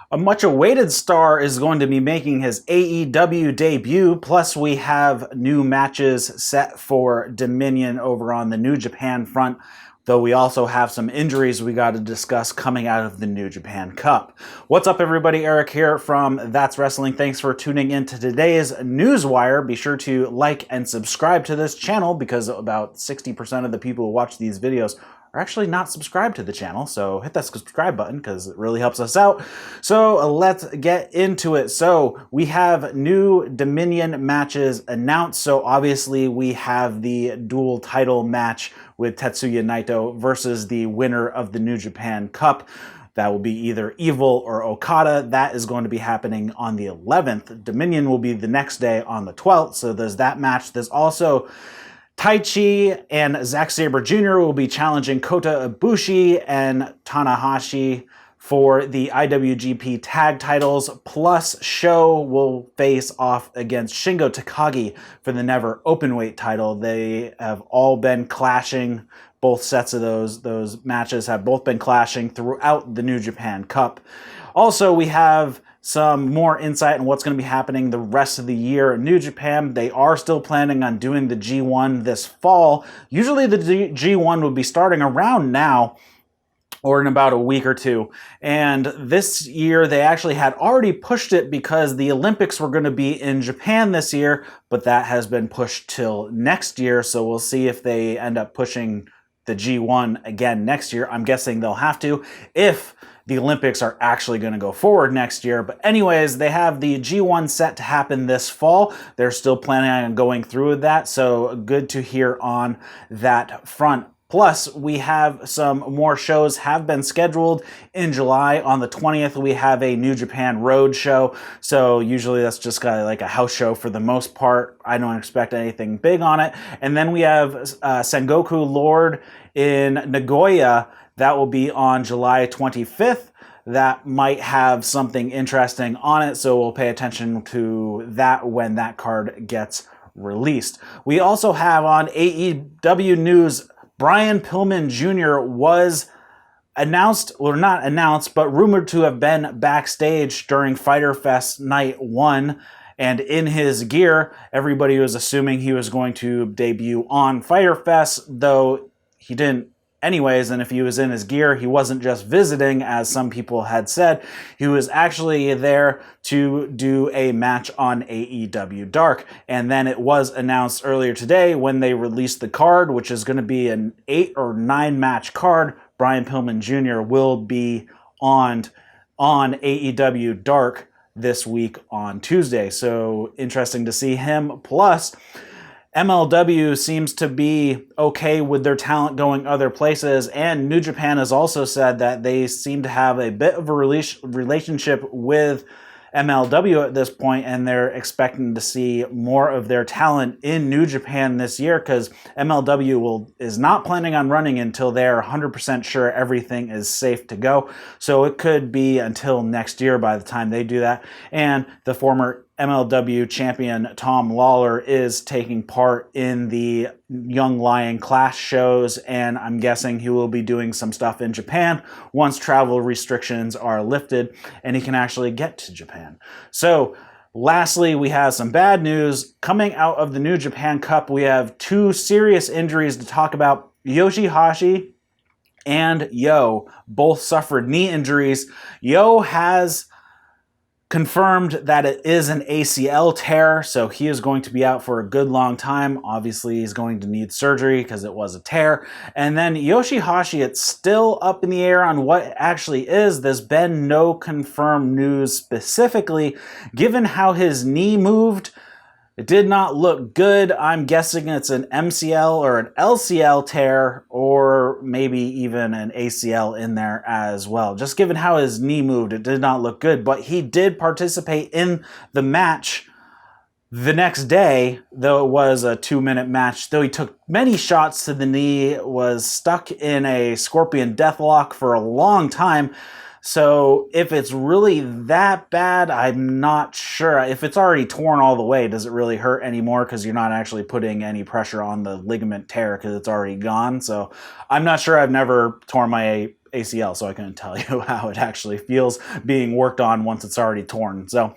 A much-awaited star is going to be making his AEW debut, plus we have new matches set for Dominion over on the New Japan front, though we also have some injuries we got to discuss coming out of the New Japan Cup. What's up, everybody? Eric here from That's Wrestling. Thanks for tuning in to today's Newswire. Be sure to like and subscribe to this channel because about 60% of the people who watch these videos are actually not subscribed to the channel, so hit that subscribe button because it really helps us out. So let's get into it. So we have new Dominion matches announced. So obviously we have the dual title match with Tetsuya Naito versus the winner of the New Japan Cup. That will be either Evil or Okada. That is going to be happening on the 11th. Dominion will be the next day on the 12th. So there's that match. There's also Taichi and Zack Sabre Jr. will be challenging Kota Ibushi and Tanahashi for the IWGP tag titles, plus Sho will face off against Shingo Takagi for the Never Openweight title. They have all been clashing. Both sets of those matches have both been clashing throughout the New Japan Cup. Also, we have some more insight on what's going to be happening the rest of the year in New Japan. They are still planning on doing the G1 this fall. Usually the G1 would be starting around now or in about a week or two. And this year they actually had already pushed it because the Olympics were going to be in Japan this year, but that has been pushed till next year. So we'll see if they end up pushing the G1 again next year. I'm guessing they'll have to if the Olympics are actually going to go forward next year. But anyways, they have the G1 set to happen this fall. They're still planning on going through with that, so good to hear on that front. Plus, we have some more shows have been scheduled in July. On the 20th, we have a New Japan Road show. So usually that's just kind of like a house show for the most part. I don't expect anything big on it. And then we have Sengoku Lord in Nagoya. That will be on July 25th. That might have something interesting on it, so we'll pay attention to that when that card gets released. We also have on AEW News, Brian Pillman Jr. was announced, or not announced, but rumored to have been backstage during Fyter Fest Night 1. And in his gear, everybody was assuming he was going to debut on Fyter Fest, though he didn't anyways, and if he was in his gear, he wasn't just visiting, as some people had said. He was actually there to do a match on AEW Dark. And then it was announced earlier today when they released the card, which is going to be an 8 or 9 match card. Brian Pillman Jr. will be on AEW Dark this week on Tuesday. So interesting to see him. Plus, MLW seems to be okay with their talent going other places, and New Japan has also said that they seem to have a bit of a relationship with MLW at this point, and they're expecting to see more of their talent in New Japan this year because MLW is not planning on running until they're 100% sure everything is safe to go. So it could be until next year by the time they do that. And the former MLW champion Tom Lawler is taking part in the Young Lion Clash shows, and I'm guessing he will be doing some stuff in Japan once travel restrictions are lifted and he can actually get to Japan. So lastly, we have some bad news coming out of the New Japan Cup. We have 2 serious injuries to talk about. Yoshi-Hashi and Yo both suffered knee injuries. Yo has confirmed that it is an ACL tear, so he is going to be out for a good long time. Obviously, he's going to need surgery because it was a tear. And then Yoshi-Hashi, it's still up in the air on what it actually is. There's been no confirmed news specifically. Given how his knee moved, it did not look good. I'm guessing it's an MCL or an LCL tear, or maybe even an ACL in there as well. Just given how his knee moved, it did not look good. But he did participate in the match the next day, though it was a 2-minute match. Though he took many shots to the knee, was stuck in a Scorpion Deathlock for a long time. So if it's really that bad, I'm not sure. If it's already torn all the way, does it really hurt anymore? Because you're not actually putting any pressure on the ligament tear because it's already gone. So I'm not sure. I've never torn my ACL, so I couldn't tell you how it actually feels being worked on once it's already torn. So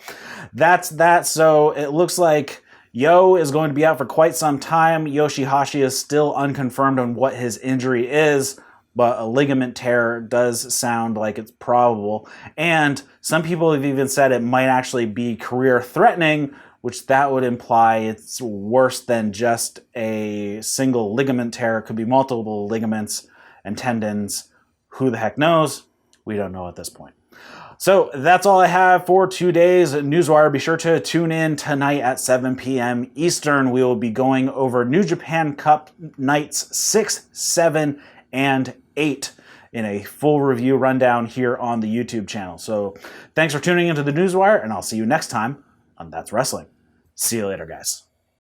that's that. So it looks like Yo is going to be out for quite some time. Yoshi-hashi is still unconfirmed on what his injury is, but a ligament tear does sound like it's probable. And some people have even said it might actually be career-threatening, which that would imply it's worse than just a single ligament tear. It could be multiple ligaments and tendons. Who the heck knows? We don't know at this point. So that's all I have for today's Newswire. Be sure to tune in tonight at 7 p.m. Eastern. We will be going over New Japan Cup nights 6, 7, and 8 in a full review rundown here on the YouTube channel. So thanks for tuning into the Newswire, and I'll see you next time on That's Wrestling. See you later, guys.